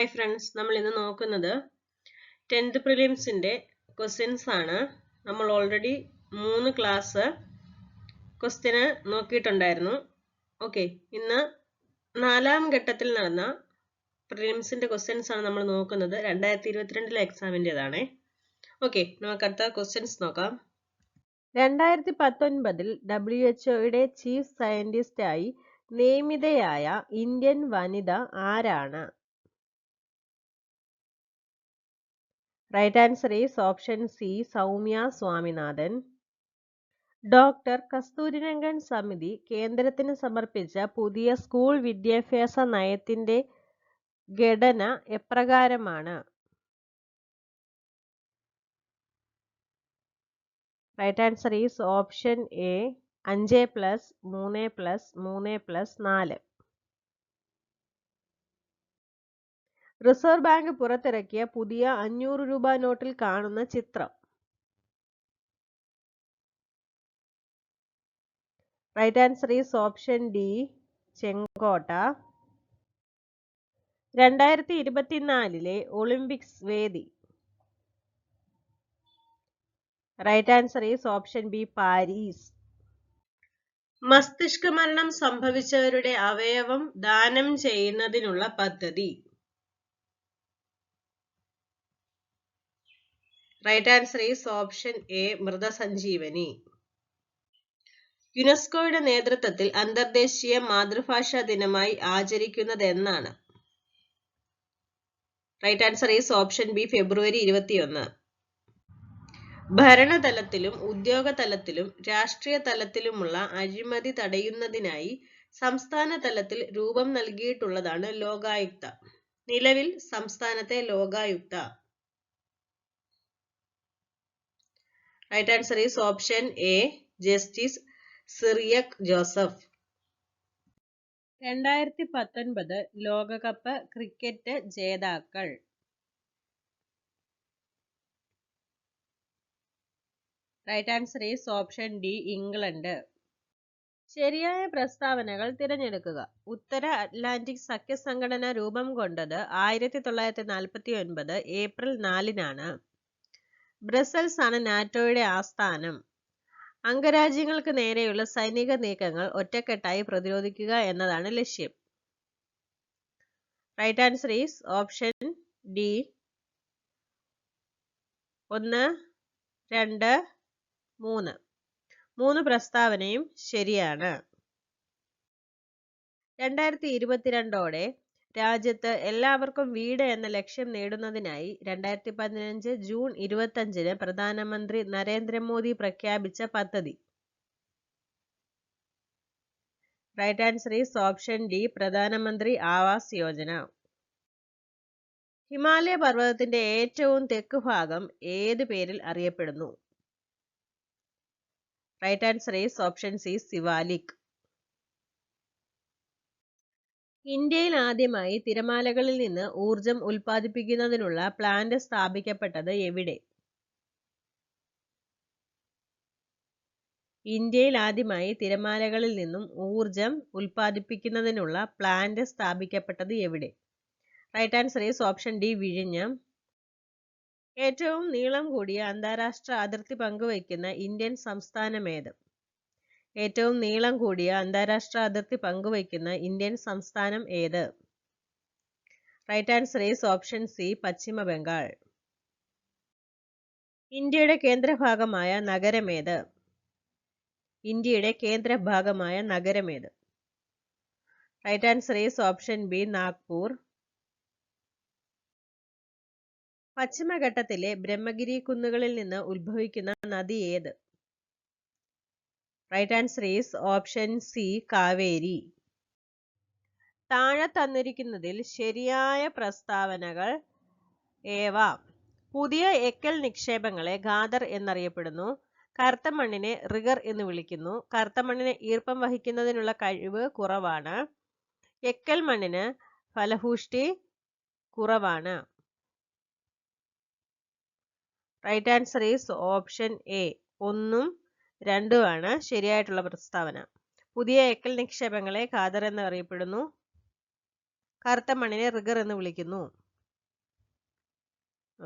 Hi friends, നമ്മൾ ഇന്ന് നോക്കുന്നത് 10th പ്രിലിംസിന്റെ ക്വസ്റ്റ്യൻസ് ആണ്. നമ്മൾ ഓൾറെഡി 3 ക്ലാസ് ക്വസ്റ്റ്യന് നോക്കിയിട്ടുണ്ടായിരുന്നു. ഓക്കെ, ഇന്ന് 4ാം ഘട്ടത്തിൽ നടന്ന പ്രിലിംസിന്റെ ക്വസ്റ്റ്യൻസ് ആണ് നമ്മൾ നോക്കുന്നത്. 2022 എക്സാമിൻ്റെതാണ്. ഓക്കെ, നമുക്ക് അടുത്ത ക്വസ്റ്റ്യൻസ് നോക്കാം. 2019 WHO ചീഫ് സയന്റിസ്റ്റായി നിയമിതയായ ഇന്ത്യൻ വനിത ആരാണ്? Right answer is option C, Soumya Swaminathan. Doctor Kasturirangan സമിതി കേന്ദ്രത്തിന് സമർപ്പിച്ച പുതിയ സ്കൂൾ വിദ്യാഭ്യാസ നയത്തിന്റെ ഘടന എപ്രകാരമാണ്? Right answer is option A 5+3+3+4. Reserve bank പുറത്തിറക്കിയ പുതിയ 500 രൂപ നോട്ടിൽ കാണുന്ന ചിത്രം? Right answer is option D, ചെങ്കോട്ട. 2024 ഒളിമ്പിക്സ് വേദി? Right answer is option B, Paris. മസ്തിഷ്ക മരണം സംഭവിച്ചവരുടെ അവയവം ദാനം ചെയ്യുന്നതിനുള്ള പദ്ധതി? Right answer is option A, മൃതസഞ്ജീവനി. യുനെസ്കോയുടെ നേതൃത്വത്തിൽ അന്തർദേശീയ മാതൃഭാഷാ ദിനമായി ആചരിക്കുന്നത് എന്നാണ്? Right answer is option B, February 21. ഭരണതലത്തിലും ഉദ്യോഗ തലത്തിലും രാഷ്ട്രീയ തലത്തിലുമുള്ള അഴിമതി തടയുന്നതിനായി സംസ്ഥാന തലത്തിൽ രൂപം നൽകിയിട്ടുള്ളതാണ് ലോകായുക്ത. നിലവിൽ സംസ്ഥാനത്തെ Lokayukta? Right answer is option A, justice Cyriac Joseph. 2019 ലോകകപ്പ് ക്രിക്കറ്റ് ജേതാക്കൾ? Right answer is option D, England. ശരിയായ പ്രസ്താവനകൾ തിരഞ്ഞെടുക്കുക. ഉത്തര അറ്റ്ലാന്റിക് സഖ്യസംഘടന രൂപം കൊണ്ടത് 1949 ഏപ്രിൽ 4-നാണ്. ബ്രസൽസ് ആണ് നാറ്റോയുടെ ആസ്ഥാനം. അംഗരാജ്യങ്ങൾക്ക് നേരെയുള്ള സൈനിക നീക്കങ്ങൾ ഒറ്റക്കെട്ടായി പ്രതിരോധിക്കുക എന്നതാണ് ലക്ഷ്യം. Right answer is option D, 1, 2, 3. 3 പ്രസ്താവനയും ശരിയാണ്. 2022 രാജ്യത്ത് എല്ലാവർക്കും വീട് എന്ന ലക്ഷ്യം നേടുന്നതിനായി 2015 ജൂൺ 25 പ്രധാനമന്ത്രി നരേന്ദ്രമോദി പ്രഖ്യാപിച്ച പദ്ധതി? Right answer is option D, Pradhan Mantri Awas Yojana. Himalaya പർവ്വതത്തിന്റെ ഏറ്റവും തെക്ക് ഭാഗം ഏത് പേരിൽ അറിയപ്പെടുന്നു? Right answer is option C, Shivalik. ഇന്ത്യയിൽ ആദ്യമായി തിരമാലകളിൽ നിന്ന് ഊർജം ഉൽപ്പാദിപ്പിക്കുന്നതിനുള്ള പ്ലാന്റ് സ്ഥാപിക്കപ്പെട്ടത് എവിടെ? ഇന്ത്യയിൽ ആദ്യമായി തിരമാലകളിൽ നിന്നും ഊർജം ഉൽപ്പാദിപ്പിക്കുന്നതിനുള്ള പ്ലാന്റ് സ്ഥാപിക്കപ്പെട്ടത് എവിടെ? Right answer is option D, വിഴിഞ്ഞം. ഏറ്റവും നീളം കൂടിയ അന്താരാഷ്ട്ര അതിർത്തി പങ്കുവയ്ക്കുന്ന ഇന്ത്യൻ സംസ്ഥാനമേത്? ഏറ്റവും നീളം കൂടിയ അന്താരാഷ്ട്ര അതിർത്തി പങ്കുവയ്ക്കുന്ന ഇന്ത്യൻ സംസ്ഥാനം ഏത്? Right answer is option C, Paschima Bengal. ഇന്ത്യയുടെ കേന്ദ്രഭാഗമായ നഗരമേത്? ഇന്ത്യയുടെ കേന്ദ്രഭാഗമായ നഗരമേത്? Right answer is option B, Nagpur. പശ്ചിമഘട്ടത്തിലെ ബ്രഹ്മഗിരി കുന്നുകളിൽ നിന്ന് ഉത്ഭവിക്കുന്ന നദി ഏത്? Right answer is option C, Kaveri. താഴെ തന്നിരിക്കുന്നതിൽ ശരിയായ പ്രസ്താവനകൾ ഏവ? പുതിയ എക്കൽ നിക്ഷേപങ്ങളെ ഖാദർ എന്നറിയപ്പെടുന്നു. കറുത്ത മണ്ണിനെ റിഗർ എന്ന് വിളിക്കുന്നു. കറുത്ത മണ്ണിന് ഈർപ്പം വഹിക്കുന്നതിനുള്ള കഴിവ് കുറവാണ്. എക്കൽ മണ്ണിന് ഫലഭൂഷ്ടി കുറവാണ്. Right answer is option A, 1, 2 ആണ് ശരിയായിട്ടുള്ള പ്രസ്താവന. പുതിയ എക്കൽ നിക്ഷേപങ്ങളെ ഖാദർ എന്നറിയപ്പെടുന്നു. കറുത്ത മണ്ണിനെ റിഗർ എന്ന് വിളിക്കുന്നു.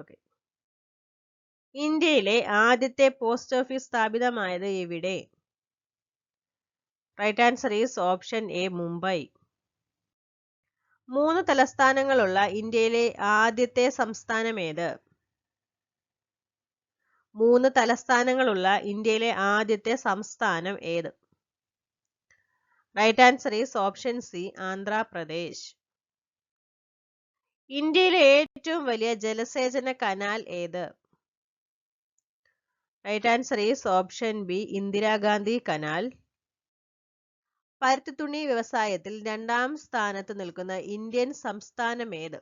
ഓക്കെ. ഇന്ത്യയിലെ ആദ്യത്തെ പോസ്റ്റ് ഓഫീസ് സ്ഥാപിതമായത് എവിടെ? Right answer is option A, Mumbai. 3 തലസ്ഥാനങ്ങളുള്ള ഇന്ത്യയിലെ ആദ്യത്തെ സംസ്ഥാനം ഏത്? 3 തലസ്ഥാനങ്ങളുള്ള ഇന്ത്യയിലെ ആദ്യത്തെ സംസ്ഥാനം ഏത്? Right answer is option C, Andhra Pradesh. ഇന്ത്യയിലെ ഏറ്റവും വലിയ ജലസേചന കനാൽ ഏത്? Right answer is option B, Indira Gandhi canal. പരുത്തിത്തുണി വ്യവസായത്തിൽ 2ാം സ്ഥാനത്ത് നിൽക്കുന്ന ഇന്ത്യൻ സംസ്ഥാനം ഏത്?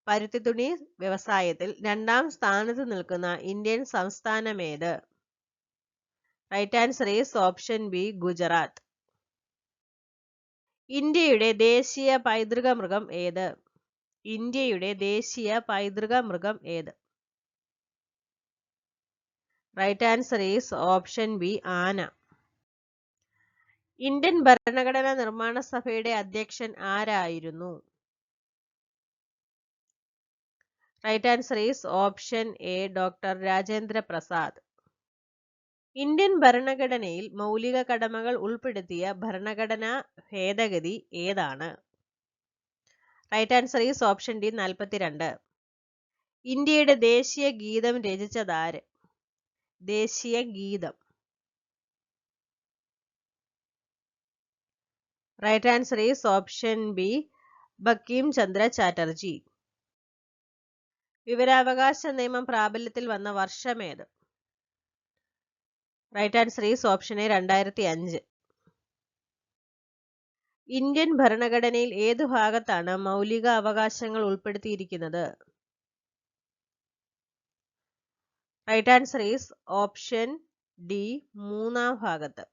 പരുത്തിത്തുണി വ്യവസായത്തിൽ 2ാം സ്ഥാനത്ത് നിൽക്കുന്ന ഇന്ത്യൻ സംസ്ഥാനം ഏത്? Right answer is option B, Gujarat. ഇന്ത്യയുടെ ദേശീയ പൈതൃക മൃഗം ഏത്? ഇന്ത്യയുടെ ദേശീയ പൈതൃക മൃഗം ഏത്? Right answer is option B, ആന. ഇന്ത്യൻ ഭരണഘടനാ നിർമ്മാണ സഭയുടെ അധ്യക്ഷൻ ആരായിരുന്നു? Right answer is option A, doctor Rajendra Prasad. Indian ഭരണഘടനയിൽ മൗലിക കടമകൾ ഉൾപ്പെടുത്തിയ ഭരണഘടനാ ഭേദഗതി ഏതാണ്? Right answer is option D, 42. ഇന്ത്യയുടെ ദേശീയ ഗീതം രചിച്ചതാര്? ദേശീയ ഗീതം. Right answer is option B, Bankim Chandra Chatterjee. വിവരാവകാശ നിയമം പ്രാബല്യത്തിൽ വന്ന വർഷമേത്? Right answer is option A, 2005. Indian ഭരണഘടനയിൽ ഏതു ഭാഗത്താണ് മൗലിക അവകാശങ്ങൾ ഉൾപ്പെടുത്തിയിരിക്കുന്നത്? Right answer is option D, 3ാം ഭാഗത്ത്.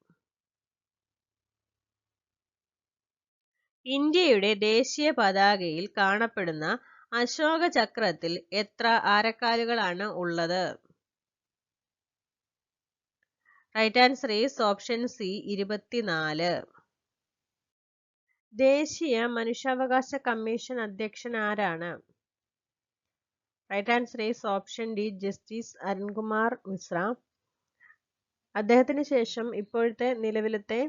ഇന്ത്യയുടെ ദേശീയ പതാകയിൽ കാണപ്പെടുന്ന അശോക ചക്രത്തിൽ എത്ര ആരക്കാലുകളാണ് ഉള്ളത്? Right answer is option C, 24. ദേശീയ മനുഷ്യാവകാശ കമ്മീഷൻ അധ്യക്ഷൻ ആരാണ്? Right answer is option D, justice Arun Kumar Mishra. അദ്ദേഹത്തിന് ശേഷം ഇപ്പോഴത്തെ നിലവിലത്തെ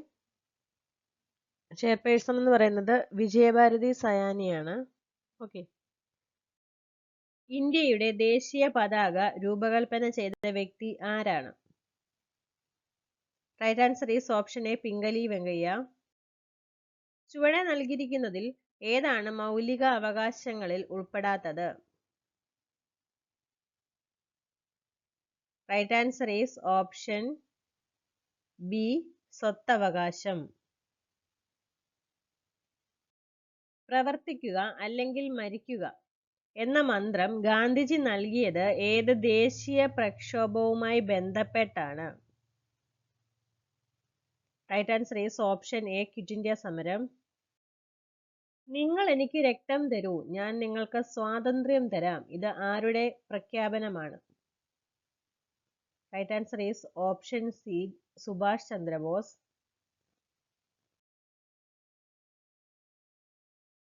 ചെയർപേഴ്സൺ എന്ന് പറയുന്നത് വിജയഭാരതി സയാനിയാണ്. ഓക്കെ. ഇന്ത്യയുടെ ദേശീയ പതാക രൂപകൽപ്പന ചെയ്ത വ്യക്തി ആരാണ്? Right answer is option A, Pingali Venkayya. ചുവടെ നൽകിയിരിക്കുന്നതിൽ ഏതാണ് മൗലിക അവകാശങ്ങളിൽ ഉൾപ്പെടാത്തത്? Right answer is option B, സ്വത്തവകാശം. പ്രവർത്തിക്കുക അല്ലെങ്കിൽ മരിക്കുക എന്ന മന്ത്രം ഗാന്ധിജി നൽകിയത് ഏത് ദേശീയ പ്രക്ഷോഭവുമായി ബന്ധപ്പെട്ടാണ്? Right answer is option A, quit India സമരം. നിങ്ങൾ എനിക്ക് രക്തം തരൂ, ഞാൻ നിങ്ങൾക്ക് സ്വാതന്ത്ര്യം തരാം, ഇത് ആരുടെ പ്രഖ്യാപനമാണ്? Right answer is option C, Subhash Chandrabose.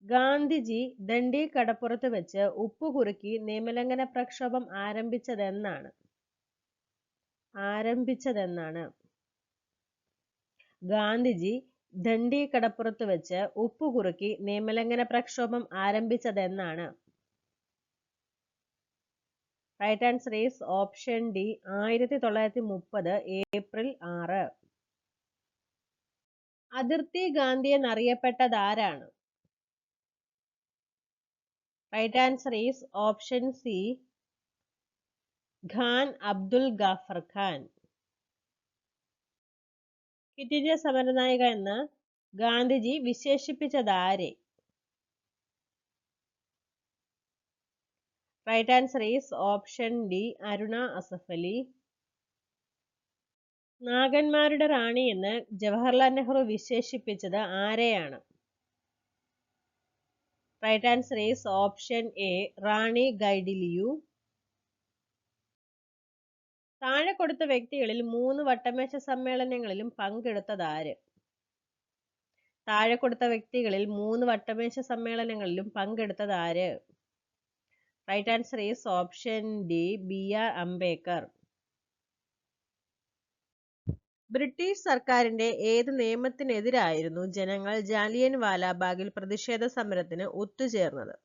Gandhiji Dandi കടപ്പുറത്ത് വെച്ച് ഉപ്പ് കുറുക്കി നിയമലംഘന പ്രക്ഷോഭം ആരംഭിച്ചതെന്നാണ്? ഗാന്ധിജി ദണ്ഡി കടപ്പുറത്ത് വെച്ച് ഉപ്പ് കുറുക്കി നിയമലംഘന പ്രക്ഷോഭം ആരംഭിച്ചതെന്നാണ്? Right answer is option D, 1930 April 6. അതിർത്തി ഗാന്ധി എന്നറിയപ്പെട്ടത് ആരാണ്? Right answer is option C, Khan Abdul Ghaffar Khan. Quit India സമരനായിക എന്ന് ഗാന്ധിജി വിശേഷിപ്പിച്ചത് ആരെ? Right answer is option D, Aruna Asaf Ali. നാഗന്മാരുടെ റാണി എന്ന് ജവഹർലാൽ നെഹ്റു വിശേഷിപ്പിച്ചത് ആരെയാണ്? Right answer is option A, Rani Gaidinliu. താഴെ കൊടുത്ത വ്യക്തികളിൽ 3 വട്ടമേശ സമ്മേളനങ്ങളിലും പങ്കെടുത്തത് ആര്? താഴെ കൊടുത്ത വ്യക്തികളിൽ 3 വട്ടമേശ സമ്മേളനങ്ങളിലും പങ്കെടുത്തത് ആര്? Right answer is option D BR Ambedkar. British സർക്കാരിന്റെ ഏത് നിയമത്തിനെതിരായിരുന്നു ജനങ്ങൾ ജാലിയൻ വാലാബാഗിൽ പ്രതിഷേധ സമരത്തിന് ഒത്തുചേർന്നത്?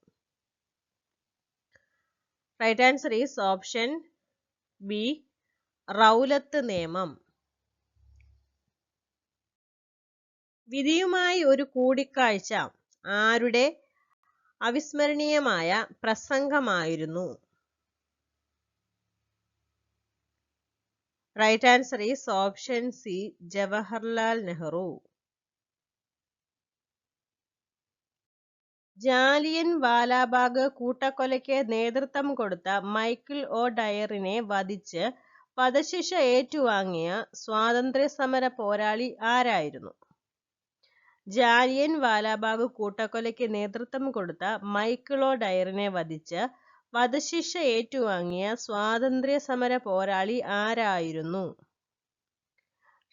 Right answer is option B Rowlatt നിയമം. വിധിയുമായി ഒരു കൂടിക്കാഴ്ച ആരുടെ അവിസ്മരണീയമായ പ്രസംഗമായിരുന്നു? Right answer is option C Jawaharlal Nehru. Jallian Walabagh കൂട്ടക്കൊലയ്ക്ക് നേതൃത്വം കൊടുത്ത മൈക്കിൾ ഒ ഡയറിനെ വധിച്ച് വധശിക്ഷ ഏറ്റുവാങ്ങിയ സ്വാതന്ത്ര്യ സമര പോരാളി ആരായിരുന്നു? ജാലിയൻ വാലാബാഗ് കൂട്ടക്കൊലയ്ക്ക് നേതൃത്വം കൊടുത്ത മൈക്കിൾ ഒ ഡയറിനെ വധിച്ച് വധശിക്ഷ ഏറ്റുവാങ്ങിയ സ്വാതന്ത്ര്യ സമര പോരാളി ആരായിരുന്നു?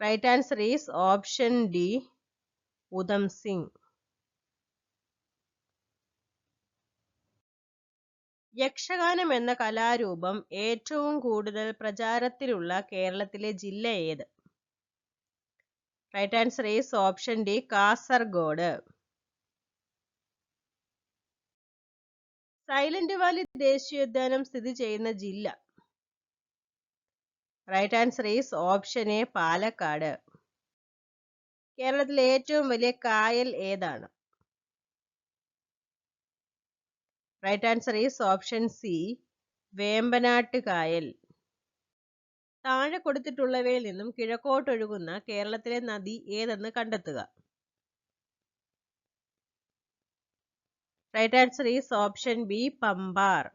Right answer is option D Udham Singh. Yakshagana എന്ന കലാരൂപം ഏറ്റവും കൂടുതൽ പ്രചാരത്തിലുള്ള കേരളത്തിലെ ജില്ല ഏത്? Right answer is option D Kasaragod. Silent Valley ദേശീയോദ്യാനം സ്ഥിതി ചെയ്യുന്ന ജില്ല? Right answer is option A Palakkad. കേരളത്തിലെ ഏറ്റവും വലിയ കായൽ ഏതാണ്? Right answer is option C Vembanad കായൽ. താഴെ കൊടുത്തിട്ടുള്ളവയിൽ നിന്നും കിഴക്കോട്ടൊഴുകുന്ന കേരളത്തിലെ നദി ഏതെന്ന് കണ്ടെത്തുക. Right answer is option B Pambar.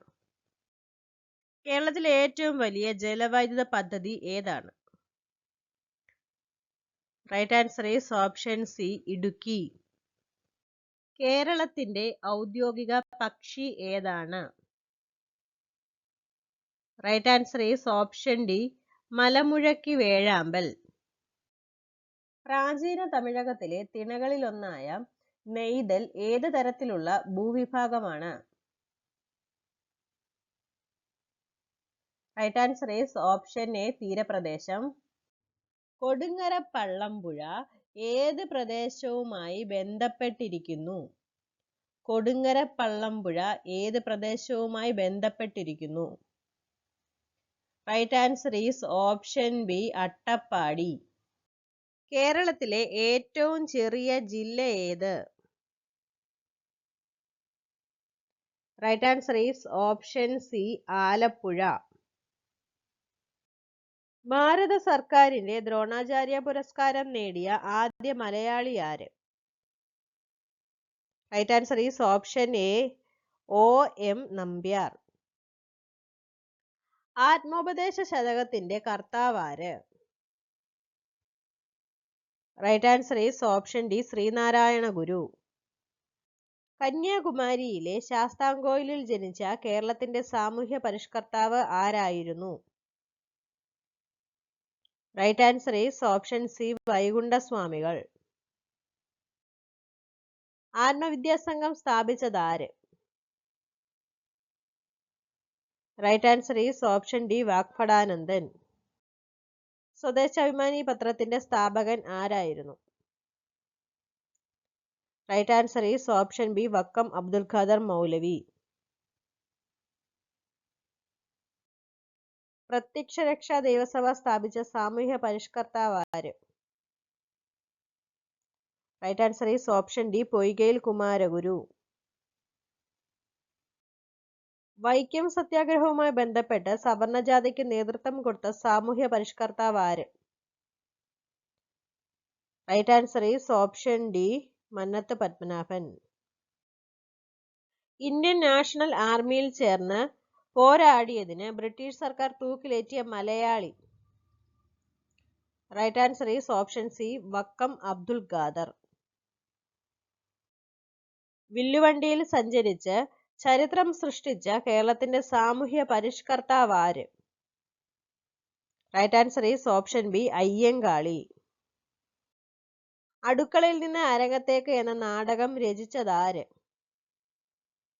കേരളത്തിലെ ഏറ്റവും വലിയ ജലവൈദ്യുത പദ്ധതി ഏതാണ്? Right answer is option C Idukki. കേരളത്തിന്റെ ഔദ്യോഗിക പക്ഷി ഏതാണ്? Right answer is option D മലമുഴക്കി വേഴാമ്പൽ. പ്രാചീന തമിഴകത്തിലെ തിണകളിലൊന്നായ നെയ്തൽ ഏത് തരത്തിലുള്ള ഭൂവിഭാഗമാണ്? Right answer is option A തീരപ്രദേശം. കൊടുങ്ങര പള്ളമ്പുഴ ഏത് പ്രദേശവുമായി ബന്ധപ്പെട്ടിരിക്കുന്നു? കൊടുങ്ങര പള്ളമ്പുഴ ഏത് പ്രദേശവുമായി ബന്ധപ്പെട്ടിരിക്കുന്നു? Right answer is option B Attappadi. കേരളത്തിലെ ഏറ്റവും ചെറിയ ജില്ല ഏത്? Right answer is option C Alappuzha. ഭാരത സർക്കാരിന്റെ ദ്രോണാചാര്യ പുരസ്കാരം നേടിയ ആദ്യ മലയാളി ആര്? Right answer is option A OM Nambiar. ആത്മോപദേശ ശതകത്തിന്റെ കർത്താവാര്? Right answer is option D Sree Narayana Guru. കന്യാകുമാരിയിലെ ശാസ്താംകോയിലിൽ ജനിച്ച കേരളത്തിന്റെ സാമൂഹ്യ പരിഷ്കർത്താവ് ആരായിരുന്നു? Right answer is option C Vaikunta Swamikal. Atmavidya Sangham സ്ഥാപിച്ചതാര്? Right answer is option D Vagbhatanandan. Swadeshabhimani പത്രത്തിന്റെ സ്ഥാപകൻ ആരായിരുന്നു? Right answer is option B Vakkom Abdul Khader Moulavi. Prathyaksharaksha Devasabha സ്ഥാപിച്ച സാമൂഹ്യ പരിഷ്കർത്താവ് ആര്? Right answer is option D Poykayil Kumaraguru. Vaikom സത്യാഗ്രഹവുമായി ബന്ധപ്പെട്ട് സവർണജാഥയ്ക്ക് നേതൃത്വം കൊടുത്ത സാമൂഹ്യ പരിഷ്കർത്താവ് ആര്? Right answer is option D Mannathu Padmanabhan. Indian National ആർമിയിൽ ചേർന്ന് പോരാടിയതിന് ബ്രിട്ടീഷ് സർക്കാർ തൂക്കിലേറ്റിയ Malayali? Right answer is option C Vakkom Abdul Khader. വില്ലുവണ്ടിയിൽ സഞ്ചരിച്ച് ചരിത്രം സൃഷ്ടിച്ച കേരളത്തിന്റെ സാമൂഹ്യ പരിഷ്കർത്താവ് ആര്? Right answer is option B Ayyankali. അടുക്കളയിൽ നിന്ന് അരങ്ങത്തേക്ക് എന്ന നാടകം രചിച്ചതാര്?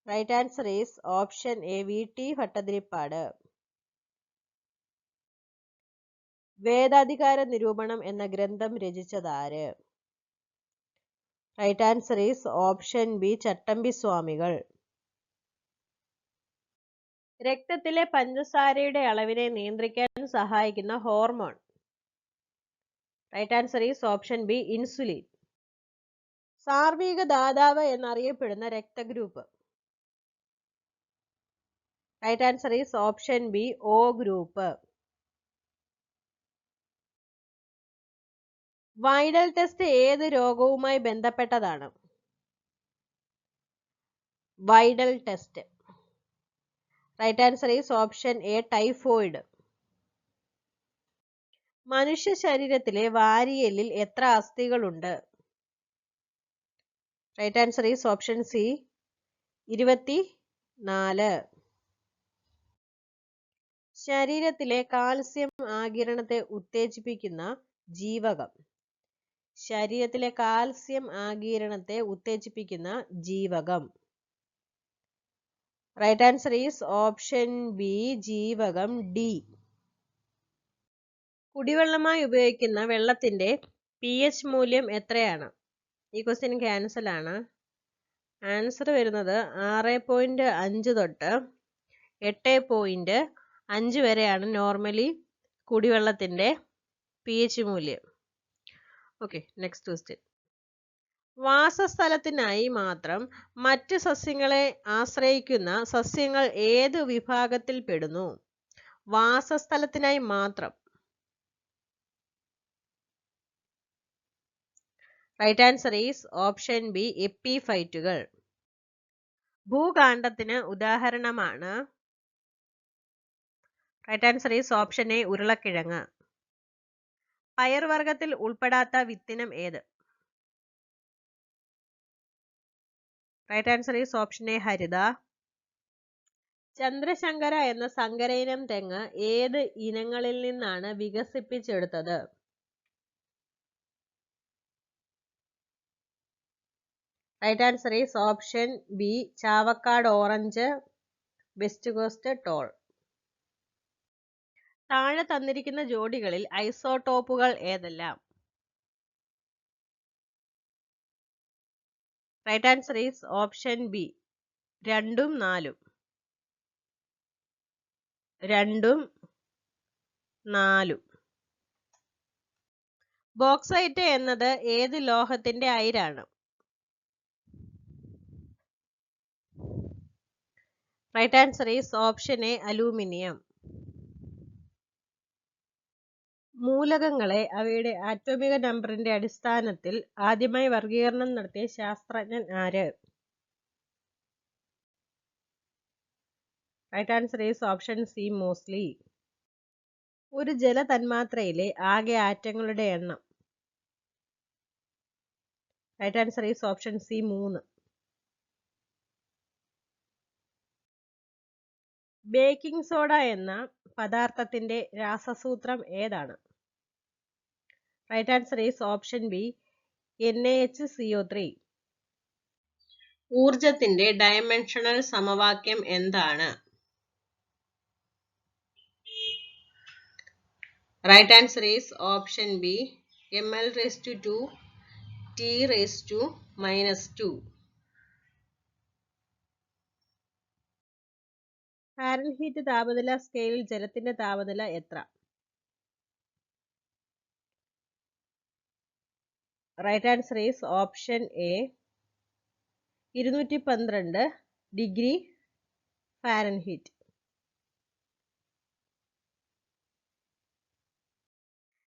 Right answer is option A VT Bhattathiripad. Vedadhikara Nirupanam എന്ന ഗ്രന്ഥം രചിച്ചതാര്? Right answer is option B Chattampi Swamikal. രക്തത്തിലെ പഞ്ചസാരയുടെ അളവിനെ നിയന്ത്രിക്കാൻ സഹായിക്കുന്ന hormone? Right answer is option B insulin. സാർവിക ദാതാവ് എന്നറിയപ്പെടുന്ന രക്തഗ്രൂപ്പ്? Right answer is option B O group. Widal test ഏത് രോഗവുമായി ബന്ധപ്പെട്ടതാണ്? Widal test. Right answer is option A typhoid. മനുഷ്യ ശരീരത്തിലെ വാരിയെല്ലിൽ എത്ര അസ്ഥികളുണ്ട്? Right answer is option C 24. ശരീരത്തിലെ കാൽസ്യം ആഗിരണത്തെ ഉത്തേജിപ്പിക്കുന്ന ജീവകം? ശരീരത്തിലെ കാൽസ്യം ആഗിരണത്തെ ഉത്തേജിപ്പിക്കുന്ന ജീവകം? Right answer is option B ജീവകം ഡി. കുടിവെള്ളമായി ഉപയോഗിക്കുന്ന വെള്ളത്തിന്റെ pH മൂല്യം എത്രയാണ്? ഈ ക്വസ്റ്റ്യൻ ക്യാൻസൽ ആണ്. ആൻസർ വരുന്നത് 6.5 തൊട്ട് 8.5 വരെയാണ് നോർമലി കുടിവെള്ളത്തിന്റെ pH മൂല്യം. Okay, next question. വാസസ്ഥലത്തിനായി മാത്രം മറ്റ് സസ്യങ്ങളെ ആശ്രയിക്കുന്ന സസ്യങ്ങൾ ഏത് വിഭാഗത്തിൽ പെടുന്നു? വാസസ്ഥലത്തിനായി മാത്രം. Right answer is option B എപ്പിഫൈറ്റുകൾ. ഭൂകാണ്ഡത്തിന് ഉദാഹരണമാണ്? Right answer is option A ഉരുളക്കിഴങ്ങ്. പയർവർഗത്തിൽ ഉൾപ്പെടാത്ത വിത്തിനം ഏത്? Right answer is option A Haritha. Chandrasankara എന്ന സങ്കരയിനം തെങ്ങ് ഏത് ഇനങ്ങളിൽ നിന്നാണ് വികസിപ്പിച്ചെടുത്തത്? Right answer is option B Chavakkad orange, west coast tall. താഴെ തന്നിരിക്കുന്ന ജോഡികളിൽ ഐസോടോപ്പുകൾ ഏതെല്ലാം? Right answer is option B 2ഉം 4ഉം. 2ഉം 4ഉം. ബോക്സൈറ്റ് എന്നത് ഏത് ലോഹത്തിന്റെ അയിരാണ്? Right answer is option A aluminium. മൂലകങ്ങളെ അവയുടെ ആറ്റോമിക നമ്പറിന്റെ അടിസ്ഥാനത്തിൽ ആദ്യമായി വർഗീകരണം നടത്തിയ ശാസ്ത്രജ്ഞൻ ആര്? Right answer is option C Moseley. ഒരു ജല തന്മാത്രയിലെ ആകെ ആറ്റങ്ങളുടെ എണ്ണം? Right answer is option C 3. Baking soda എന്ന പദാർത്ഥത്തിന്റെ രാസസൂത്രം ഏതാണ്? Right answer is option B NaHCO3. ഊർജത്തിന്റെ ഡയമെൻഷണൽ സമവാക്യം എന്താണ്? Right answer is option B ml/2 T⁻². Fahrenheit താപനില സ്കെയിലിൽ ജലത്തിന്റെ താപനില എത്ര? Right answer is option A 212 degree Fahrenheit.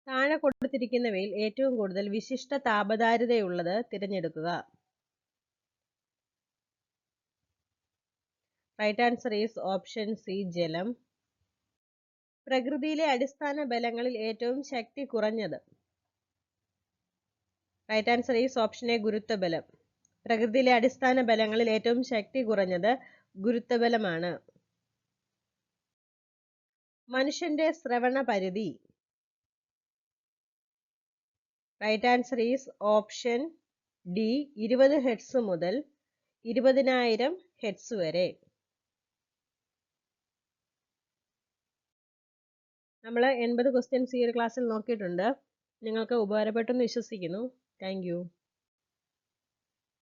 താഴെ കൊടുത്തിരിക്കുന്നവയിൽ ഏറ്റവും കൂടുതൽ വിശിഷ്ട താപധാരിതയുള്ളത് തിരഞ്ഞെടുക്കുക. Right answer is option C ജലം. പ്രകൃതിയിലെ അടിസ്ഥാന ബലങ്ങളിൽ ഏറ്റവും ശക്തി കുറഞ്ഞത്? Right answer is option A ഗുരുത്വബലം. പ്രകൃതിയിലെ അടിസ്ഥാന ബലങ്ങളിൽ ഏറ്റവും ശക്തി കുറഞ്ഞത് ഗുരുത്വബലമാണ്. മനുഷ്യന്റെ ശ്രവണ പരിധി? Right answer is option D 20 hertz മുതൽ 20,000 ഹെർട്സ് വരെ. നമ്മൾ 80 ക്വസ്റ്റ്യൻസ് ഈ ഒരു ക്ലാസ്സിൽ നോക്കിയിട്ടുണ്ട്. നിങ്ങൾക്ക് ഉപകാരപ്പെട്ടെന്ന് വിശ്വസിക്കുന്നു. Thank you.